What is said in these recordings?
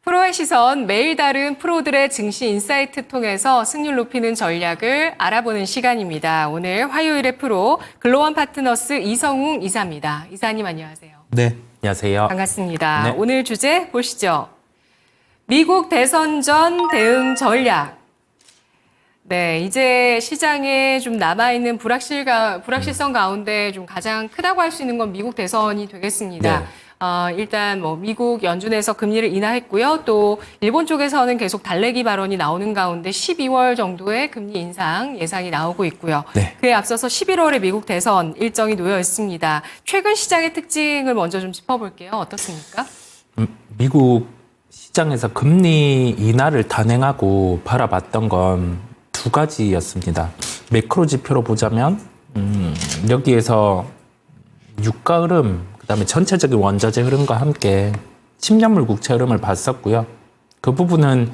프로의 시선, 매일 다른 프로들의 증시 인사이트 통해서 승률 높이는 전략을 알아보는 시간입니다. 오늘 화요일의 프로 글로원 파트너스 이성웅 이사입니다. 이사님 안녕하세요. 네, 안녕하세요. 반갑습니다. 네. 오늘 주제 보시죠. 미국 대선 전 대응 전략. 네, 이제 시장에 좀 남아있는 불확실성 가운데 좀 가장 크다고 할 수 있는 건 미국 대선이 되겠습니다. 네. 일단 미국 연준에서 금리를 인하했고요. 또 일본 쪽에서는 계속 달래기 발언이 나오는 가운데 12월 정도의 금리 인상 예상이 나오고 있고요. 네. 그에 앞서서 11월에 미국 대선 일정이 놓여 있습니다. 최근 시장의 특징을 먼저 좀 짚어볼게요. 어떻습니까? 미국 시장에서 금리 인하를 단행하고 바라봤던 건 두 가지였습니다. 매크로 지표로 보자면 여기에서 유가 흐름, 그다음에 전체적인 원자재 흐름과 함께 10년물 국채 흐름을 봤었고요. 그 부분은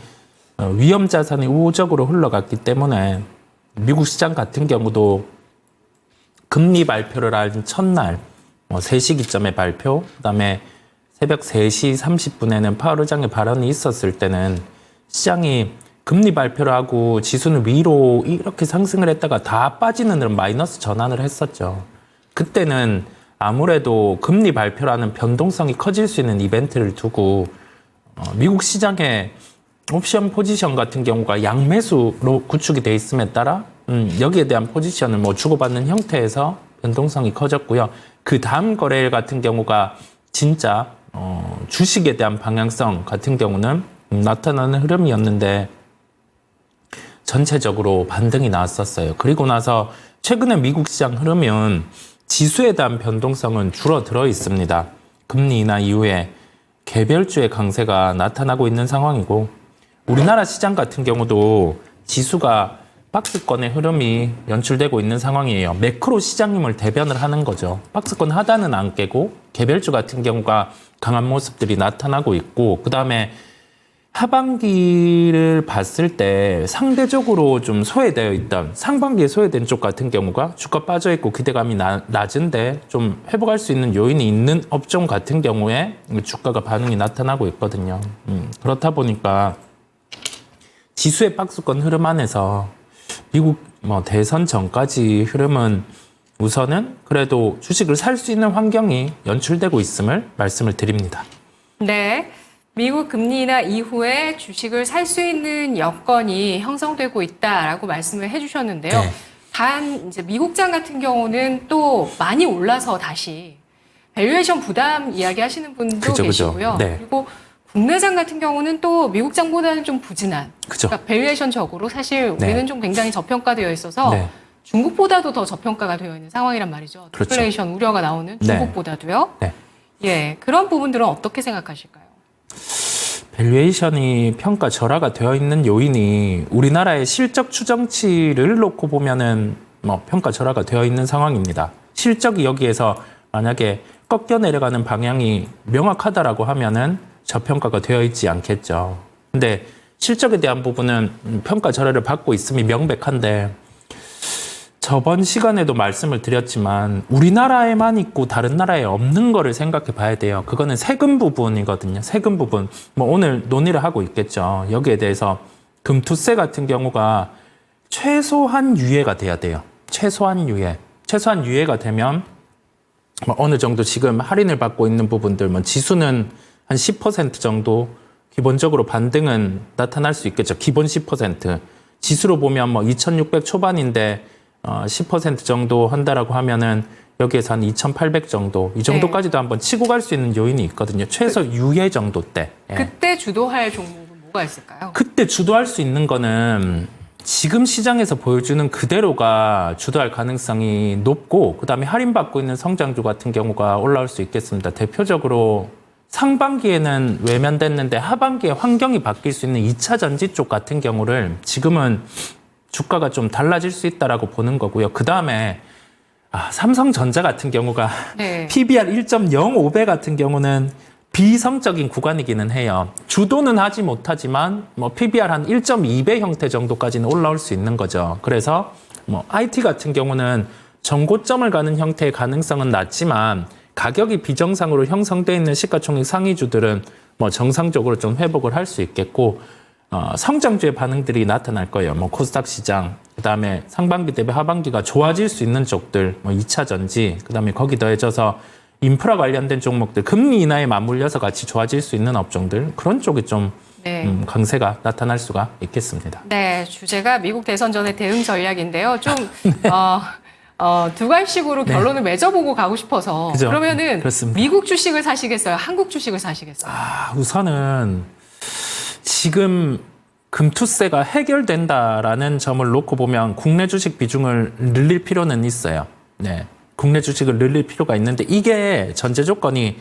위험 자산이 우호적으로 흘러갔기 때문에 미국 시장 같은 경우도 금리 발표를 한 첫날 3시 기점에 발표, 그다음에 새벽 3시 30분에는 파월 의장의 발언이 있었을 때는 시장이 금리 발표를 하고 지수는 위로 이렇게 상승을 했다가 다 빠지는 그런 마이너스 전환을 했었죠. 그때는 아무래도 금리 발표라는 변동성이 커질 수 있는 이벤트를 두고 미국 시장의 옵션 포지션 같은 경우가 양매수로 구축이 돼 있음에 따라 여기에 대한 포지션을 주고받는 형태에서 변동성이 커졌고요. 그 다음 거래 같은 경우가 진짜 주식에 대한 방향성 같은 경우는 나타나는 흐름이었는데 전체적으로 반등이 나왔었어요. 그리고 나서 최근에 미국 시장 흐름은 지수에 대한 변동성은 줄어들어 있습니다. 금리 인하 이후에 개별주의 강세가 나타나고 있는 상황이고 우리나라 시장 같은 경우도 지수가 박스권의 흐름이 연출되고 있는 상황이에요. 매크로 시장님을 대변을 하는 거죠. 박스권 하단은 안 깨고 개별주 같은 경우가 강한 모습들이 나타나고 있고 그다음에 하반기를 봤을 때 상대적으로 좀 소외되어 있던 상반기에 소외된 쪽 같은 경우가 주가 빠져있고 기대감이 낮은데 좀 회복할 수 있는 요인이 있는 업종 같은 경우에 주가가 반응이 나타나고 있거든요. 그렇다 보니까 지수의 박스권 흐름 안에서 미국 대선 전까지 흐름은 우선은 그래도 주식을 살 수 있는 환경이 연출되고 있음을 말씀을 드립니다. 네. 미국 금리 인하 이후에 주식을 살 수 있는 여건이 형성되고 있다라고 말씀을 해주셨는데요. 네. 단 이제 미국장 같은 경우는 또 많이 올라서 다시 밸류에이션 부담 이야기하시는 분도 계시고요. 네. 그리고 국내장 같은 경우는 또 미국장보다는 좀 부진한. 그죠. 그러니까 밸류에이션적으로 사실 우리는 네. 좀 굉장히 저평가되어 있어서 네. 중국보다도 더 저평가가 되어 있는 상황이란 말이죠. 그렇죠. 디플레이션 우려가 나오는 네. 중국보다도요. 네. 예, 그런 부분들은 어떻게 생각하실까요? 밸류에이션이 평가 절하가 되어 있는 요인이 우리나라의 실적 추정치를 놓고 보면은 평가 절하가 되어 있는 상황입니다. 실적이 여기에서 만약에 꺾여 내려가는 방향이 명확하다라고 하면은 저평가가 되어 있지 않겠죠. 근데 실적에 대한 부분은 평가 절하를 받고 있음이 명백한데 저번 시간에도 말씀을 드렸지만 우리나라에만 있고 다른 나라에 없는 거를 생각해 봐야 돼요. 그거는 세금 부분이거든요. 세금 부분. 오늘 논의를 하고 있겠죠. 여기에 대해서 금투세 같은 경우가 최소한 유예가 돼야 돼요. 최소한 유예. 최소한 유예가 되면 어느 정도 지금 할인을 받고 있는 부분들, 지수는 한 10% 정도 기본적으로 반등은 나타날 수 있겠죠. 기본 10%. 지수로 보면 2600 초반인데 10% 정도 한다라고 하면은 여기에서 한 2,800 정도 이 정도까지도 한번 치고 갈 수 있는 요인이 있거든요. 최소 유예 정도 때. 예. 그때 주도할 종목은 뭐가 있을까요? 그때 주도할 수 있는 거는 지금 시장에서 보여주는 그대로가 주도할 가능성이 높고 그다음에 할인받고 있는 성장주 같은 경우가 올라올 수 있겠습니다. 대표적으로 상반기에는 외면됐는데 하반기에 환경이 바뀔 수 있는 2차 전지 쪽 같은 경우를 지금은 주가가 좀 달라질 수 있다라고 보는 거고요. 그 다음에 삼성전자 같은 경우가 네. PBR 1.05배 같은 경우는 비이성적인 구간이기는 해요. 주도는 하지 못하지만 PBR 한 1.2배 형태 정도까지는 올라올 수 있는 거죠. 그래서 IT 같은 경우는 전고점을 가는 형태의 가능성은 낮지만 가격이 비정상으로 형성돼 있는 시가총액 상위주들은 뭐 정상적으로 좀 회복을 할 수 있겠고 성장주의 반응들이 나타날 거예요. 뭐 코스닥 시장, 그다음에 상반기 대비 하반기가 좋아질 수 있는 쪽들, 뭐 2차 전지, 그다음에 거기 더해져서 인프라 관련된 종목들, 금리 인하에 맞물려서 같이 좋아질 수 있는 업종들, 그런 쪽이 좀 네. 강세가 나타날 수가 있겠습니다. 네, 주제가 미국 대선 전의 대응 전략인데요. 좀 두괄식으로 결론을 맺어보고 가고 싶어서. 그죠? 그러면은 그렇습니다. 미국 주식을 사시겠어요? 한국 주식을 사시겠어요? 우선은 지금 금투세가 해결된다라는 점을 놓고 보면 국내 주식 비중을 늘릴 필요는 있어요. 네, 국내 주식을 늘릴 필요가 있는데 이게 전제 조건이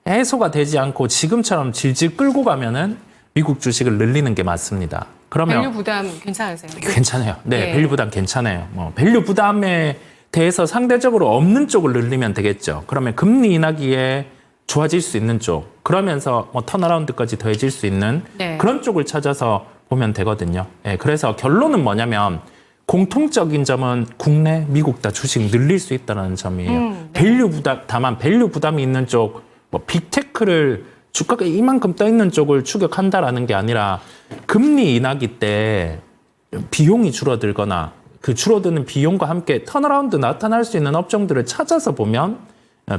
해소가 되지 않고 지금처럼 질질 끌고 가면은 미국 주식을 늘리는 게 맞습니다. 그러면 밸류 부담 괜찮으세요? 괜찮아요. 네, 예. 밸류 부담 괜찮아요. 뭐 밸류 부담에 대해서 상대적으로 없는 쪽을 늘리면 되겠죠. 그러면 금리 인하기에 좋아질 수 있는 쪽, 그러면서 뭐 턴어라운드까지 더해질 수 있는 네. 그런 쪽을 찾아서 보면 되거든요. 예, 그래서 결론은 뭐냐면 공통적인 점은 국내, 미국 다 주식 늘릴 수 있다는 점이에요. 네. 밸류 부담, 다만 밸류 부담이 있는 쪽, 뭐 빅테크를 주가가 이만큼 떠 있는 쪽을 추격한다라는 게 아니라 금리 인하기 때 비용이 줄어들거나 그 줄어드는 비용과 함께 턴어라운드 나타날 수 있는 업종들을 찾아서 보면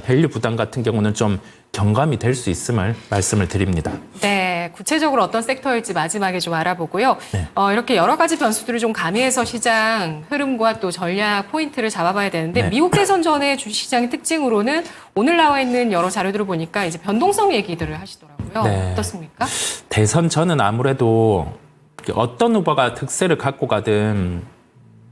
밸류 부담 같은 경우는 좀 경감이 될 수 있음을 말씀을 드립니다. 네, 구체적으로 어떤 섹터일지 마지막에 좀 알아보고요. 네. 이렇게 여러 가지 변수들을 좀 가미해서 시장 흐름과 또 전략 포인트를 잡아봐야 되는데 네. 미국 대선 전에 주식시장의 특징으로는 오늘 나와 있는 여러 자료들을 보니까 이제 변동성 얘기들을 하시더라고요. 네. 어떻습니까? 대선 전은 아무래도 어떤 후보가 득세를 갖고 가든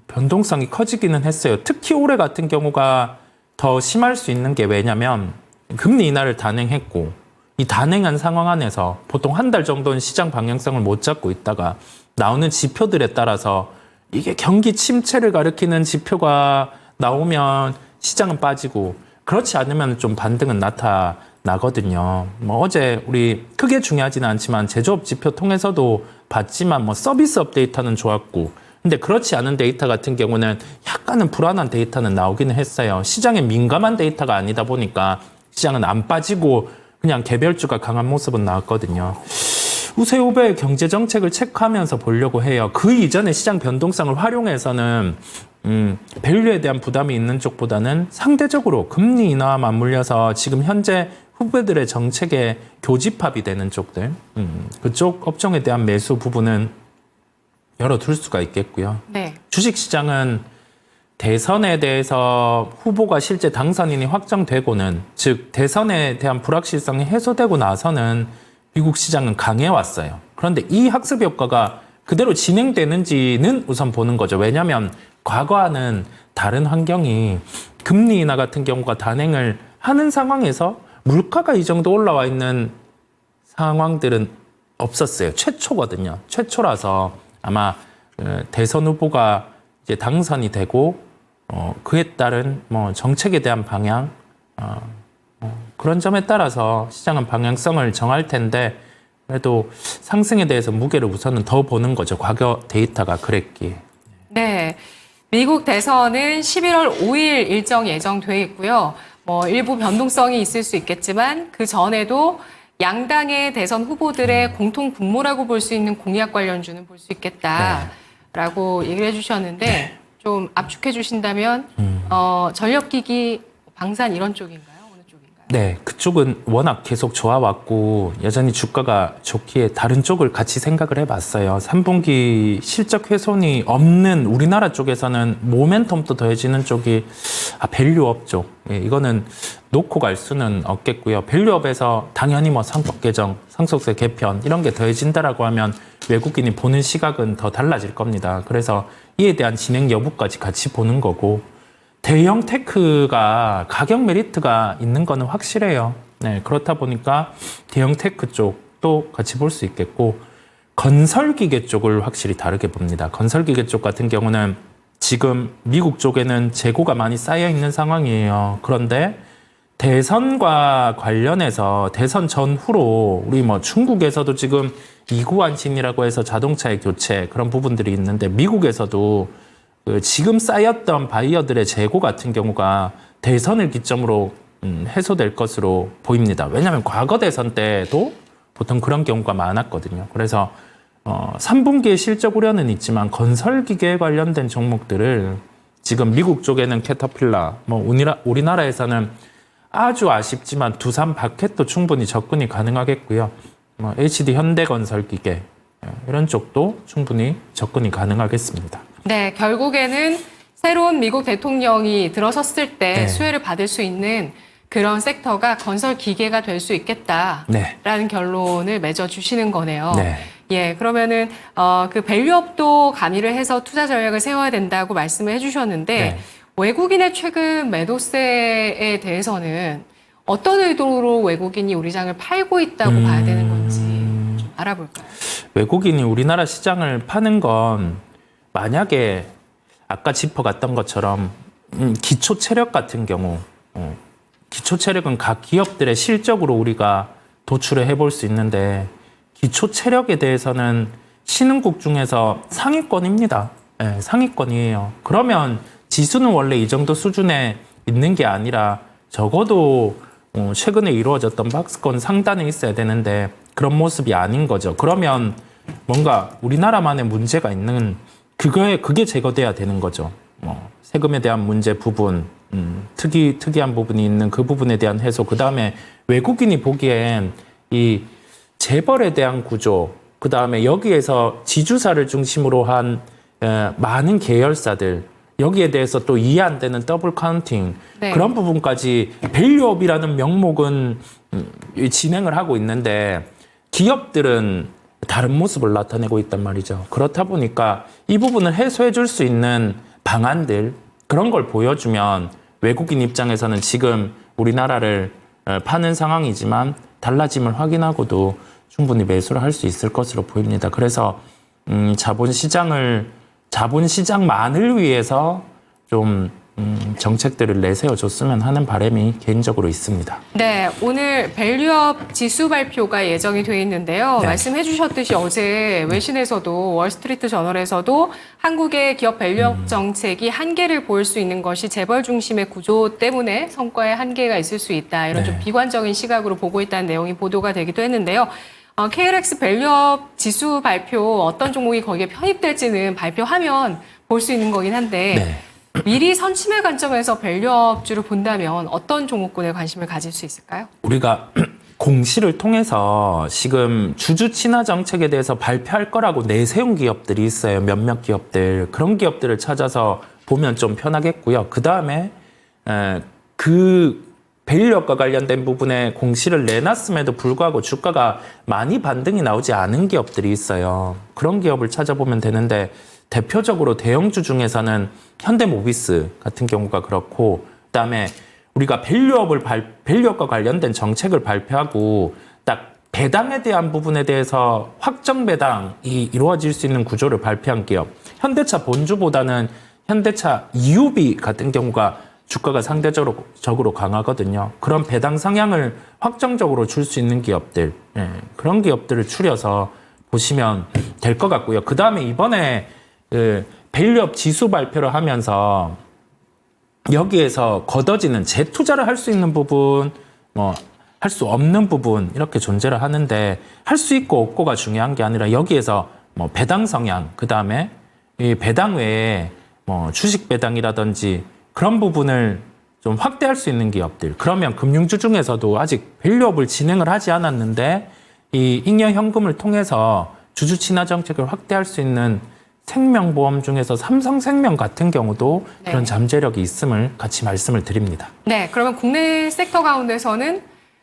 변동성이 커지기는 했어요. 특히 올해 같은 경우가 더 심할 수 있는 게 왜냐면 금리 인하를 단행했고 이 단행한 상황 안에서 보통 한 달 정도는 시장 방향성을 못 잡고 있다가 나오는 지표들에 따라서 이게 경기 침체를 가리키는 지표가 나오면 시장은 빠지고 그렇지 않으면 좀 반등은 나타나거든요. 뭐 어제 우리 크게 중요하지는 않지만 제조업 지표 통해서도 봤지만 뭐 서비스업 데이터는 좋았고 근데 그렇지 않은 데이터 같은 경우는 약간은 불안한 데이터는 나오기는 했어요. 시장에 민감한 데이터가 아니다 보니까 시장은 안 빠지고 그냥 개별주가 강한 모습은 나왔거든요. 우세 후보의 경제 정책을 체크하면서 보려고 해요. 그 이전에 시장 변동성을 활용해서는 밸류에 대한 부담이 있는 쪽보다는 상대적으로 금리 인하와 맞물려서 지금 현재 후보들의 정책에 교집합이 되는 쪽들, 그쪽 업종에 대한 매수 부분은 열어둘 수가 있겠고요. 네. 주식시장은 대선에 대해서 후보가 실제 당선인이 확정되고는 즉 대선에 대한 불확실성이 해소되고 나서는 미국 시장은 강해왔어요. 그런데 이 학습 효과가 그대로 진행되는지는 우선 보는 거죠. 왜냐하면 과거와는 다른 환경이 금리 인하 같은 경우가 단행을 하는 상황에서 물가가 이 정도 올라와 있는 상황들은 없었어요. 최초거든요. 최초라서 아마 대선 후보가 이제 당선이 되고 그에 따른 뭐 정책에 대한 방향 그런 점에 따라서 시장은 방향성을 정할 텐데 그래도 상승에 대해서 무게를 우선은 더 보는 거죠. 과거 데이터가 그랬기에. 네. 미국 대선은 11월 5일 일정 예정돼 있고요. 뭐 일부 변동성이 있을 수 있겠지만 그 전에도 양당의 대선 후보들의 공통 분모라고 볼 수 있는 공약 관련주는 볼 수 있겠다라고 얘기를 해주셨는데 좀 압축해 주신다면 전력기기, 방산 이런 쪽인가요? 어느 쪽인가요? 네, 그쪽은 워낙 계속 좋아왔고 여전히 주가가 좋기에 다른 쪽을 같이 생각을 해봤어요. 3분기 실적 훼손이 없는 우리나라 쪽에서는 모멘텀도 더해지는 쪽이 밸류업 쪽. 예, 이거는 놓고 갈 수는 없겠고요. 밸류업에서 당연히 뭐 상법 개정, 상속세 개편 이런 게 더해진다라고 하면 외국인이 보는 시각은 더 달라질 겁니다. 그래서 이에 대한 진행 여부까지 같이 보는 거고 대형 테크가 가격 메리트가 있는 거는 확실해요. 네, 그렇다 보니까 대형 테크 쪽도 같이 볼 수 있겠고 건설기계 쪽을 확실히 다르게 봅니다. 건설기계 쪽 같은 경우는 지금 미국 쪽에는 재고가 많이 쌓여 있는 상황이에요. 그런데 대선과 관련해서 대선 전후로 우리 뭐 중국에서도 지금 이구안신이라고 해서 자동차의 교체 그런 부분들이 있는데 미국에서도 지금 쌓였던 바이어들의 재고 같은 경우가 대선을 기점으로 해소될 것으로 보입니다. 왜냐하면 과거 대선 때도 보통 그런 경우가 많았거든요. 그래서 3분기에 실적 우려는 있지만 건설기계에 관련된 종목들을 지금 미국 쪽에는 캐터필라, 뭐 우리나라에서는 아주 아쉽지만 두산 바켓도 충분히 접근이 가능하겠고요. 뭐 HD 현대건설기계 이런 쪽도 충분히 접근이 가능하겠습니다. 네, 결국에는 새로운 미국 대통령이 들어섰을 때 네. 수혜를 받을 수 있는 그런 섹터가 건설 기계가 될 수 있겠다라는 네. 결론을 맺어주시는 거네요. 네. 예, 그러면은 그 밸류업도 가미를 해서 투자 전략을 세워야 된다고 말씀을 해주셨는데 네. 외국인의 최근 매도세에 대해서는 어떤 의도로 외국인이 우리 장을 팔고 있다고 봐야 되는 건지 좀 알아볼까요? 외국인이 우리나라 시장을 파는 건 만약에 아까 짚어갔던 것처럼 기초 체력 같은 경우 기초 체력은 각 기업들의 실적으로 우리가 도출을 해볼 수 있는데 기초 체력에 대해서는 신흥국 중에서 상위권입니다. 네, 상위권이에요. 그러면 지수는 원래 이 정도 수준에 있는 게 아니라 적어도 최근에 이루어졌던 박스권 상단에 있어야 되는데 그런 모습이 아닌 거죠. 그러면 뭔가 우리나라만의 문제가 있는 그게 제거돼야 되는 거죠. 세금에 대한 문제 부분, 특이한 부분이 있는 그 부분에 대한 해소. 그 다음에 외국인이 보기엔 이 재벌에 대한 구조, 그 다음에 여기에서 지주사를 중심으로 한 많은 계열사들, 여기에 대해서 또 이해 안 되는 더블 카운팅, 네. 그런 부분까지 밸류업이라는 명목은 진행을 하고 있는데 기업들은 다른 모습을 나타내고 있단 말이죠. 그렇다 보니까 이 부분을 해소해 줄 수 있는 방안들, 그런 걸 보여주면 외국인 입장에서는 지금 우리나라를 파는 상황이지만 달라짐을 확인하고도 충분히 매수를 할 수 있을 것으로 보입니다. 그래서 자본시장만을 위해서 좀 정책들을 내세워줬으면 하는 바람이 개인적으로 있습니다. 네, 오늘 밸류업 지수 발표가 예정이 되어 있는데요. 네. 말씀해 주셨듯이 어제 외신에서도 월스트리트 저널에서도 한국의 기업 밸류업 정책이 한계를 보일 수 있는 것이 재벌 중심의 구조 때문에 성과에 한계가 있을 수 있다. 이런 네. 좀 비관적인 시각으로 보고 있다는 내용이 보도가 되기도 했는데요. KLX 밸류업 지수 발표 어떤 종목이 거기에 편입될지는 발표하면 볼 수 있는 거긴 한데 네. 미리 선침의 관점에서 밸류업주를 본다면 어떤 종목군에 관심을 가질 수 있을까요? 우리가 공시를 통해서 지금 주주 친화 정책에 대해서 발표할 거라고 내세운 기업들이 있어요. 몇몇 기업들. 그런 기업들을 찾아서 보면 좀 편하겠고요. 그다음에 그 밸류업과 관련된 부분에 공시를 내놨음에도 불구하고 주가가 많이 반등이 나오지 않은 기업들이 있어요. 그런 기업을 찾아보면 되는데 대표적으로 대형주 중에서는 현대모비스 같은 경우가 그렇고, 그다음에 우리가 밸류업과 관련된 정책을 발표하고 딱 배당에 대한 부분에 대해서 확정 배당이 이루어질 수 있는 구조를 발표한 기업, 현대차 본주보다는 현대차 EUV 같은 경우가 주가가 상대적으로 강하거든요. 그런 배당 상향을 확정적으로 줄 수 있는 기업들, 그런 기업들을 추려서 보시면 될 것 같고요. 그 다음에 이번에 밸류업 지수 발표를 하면서 여기에서 걷어지는 재투자를 할 수 있는 부분, 할 수 없는 부분 이렇게 존재를 하는데 할 수 있고 없고가 중요한 게 아니라 여기에서 배당 성향, 그 다음에 이 배당 외에 주식 배당이라든지 그런 부분을 좀 확대할 수 있는 기업들. 그러면 금융주 중에서도 아직 밸류업을 진행을 하지 않았는데 이 잉여 현금을 통해서 주주 친화 정책을 확대할 수 있는 생명보험 중에서 삼성생명 같은 경우도 네. 그런 잠재력이 있음을 같이 말씀을 드립니다. 네, 그러면 국내 섹터 가운데서는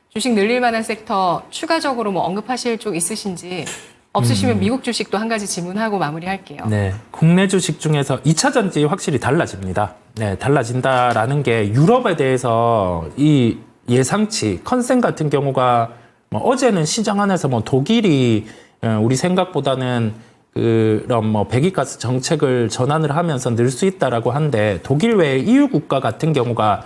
주식 늘릴 만한 섹터 추가적으로 언급하실 쪽 있으신지, 없으시면 미국 주식도 한 가지 질문하고 마무리할게요. 네, 국내 주식 중에서 2차 전지 확실히 달라집니다. 네, 달라진다라는 게 유럽에 대해서 이 예상치, 컨센 같은 경우가 어제는 시장 안에서 독일이 우리 생각보다는 그런 배기가스 정책을 전환을 하면서 늘 수 있다라고 한데 독일 외에 EU 국가 같은 경우가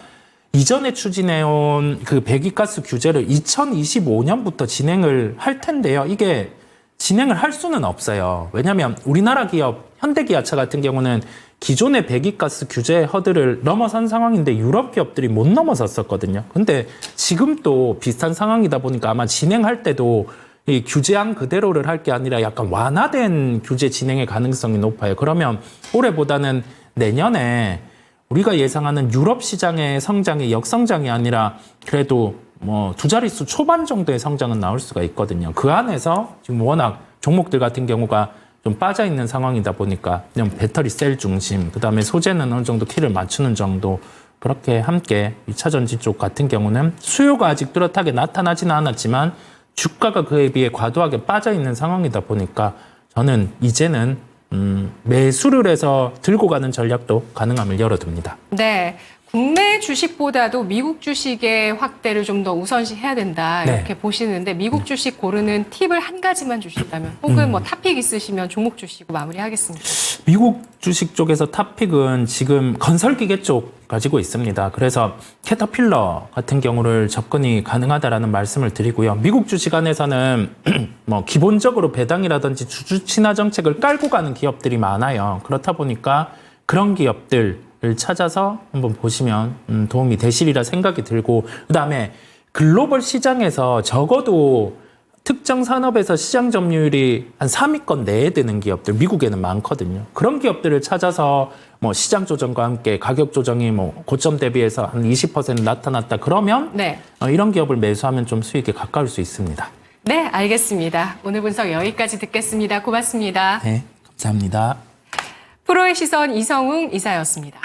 이전에 추진해온 그 배기가스 규제를 2025년부터 진행을 할 텐데요. 이게 진행을 할 수는 없어요. 왜냐하면 우리나라 기업 현대기아차 같은 경우는 기존의 배기가스 규제 허들을 넘어선 상황인데 유럽 기업들이 못 넘어섰었거든요. 근데 지금 또 비슷한 상황이다 보니까 아마 진행할 때도 이 규제안 그대로를 할 게 아니라 약간 완화된 규제 진행의 가능성이 높아요. 그러면 올해보다는 내년에 우리가 예상하는 유럽 시장의 성장이 역성장이 아니라 그래도 뭐 두 자릿수 초반 정도의 성장은 나올 수가 있거든요. 그 안에서 지금 워낙 종목들 같은 경우가 좀 빠져 있는 상황이다 보니까 그냥 배터리 셀 중심, 그다음에 소재는 어느 정도 키를 맞추는 정도 그렇게 함께 2차 전지 쪽 같은 경우는 수요가 아직 뚜렷하게 나타나지는 않았지만 주가가 그에 비해 과도하게 빠져 있는 상황이다 보니까 저는 이제는 매수를 해서 들고 가는 전략도 가능함을 열어둡니다. 네. 국내 주식보다도 미국 주식의 확대를 좀 더 우선시해야 된다 이렇게 보시는데 미국 주식 고르는 팁을 한 가지만 주신다면 혹은 뭐 탑픽 있으시면 종목 주시고 마무리하겠습니다. 미국 주식 쪽에서 탑픽은 지금 건설기계 쪽 가지고 있습니다. 그래서 캐터필러 같은 경우를 접근이 가능하다라는 말씀을 드리고요. 미국 주식 안에서는 뭐 기본적으로 배당이라든지 주주 친화 정책을 깔고 가는 기업들이 많아요. 그렇다 보니까 그런 기업들을 찾아서 한번 보시면 도움이 되시리라 생각이 들고, 그다음에 글로벌 시장에서 적어도 특정 산업에서 시장 점유율이 한 3위권 내에 드는 기업들 미국에는 많거든요. 그런 기업들을 찾아서 뭐 시장 조정과 함께 가격 조정이 뭐 고점 대비해서 한 20% 나타났다 그러면 네. 이런 기업을 매수하면 좀 수익에 가까울 수 있습니다. 네, 알겠습니다. 오늘 분석 여기까지 듣겠습니다. 고맙습니다. 네, 감사합니다. 프로의 시선 이성웅 이사였습니다.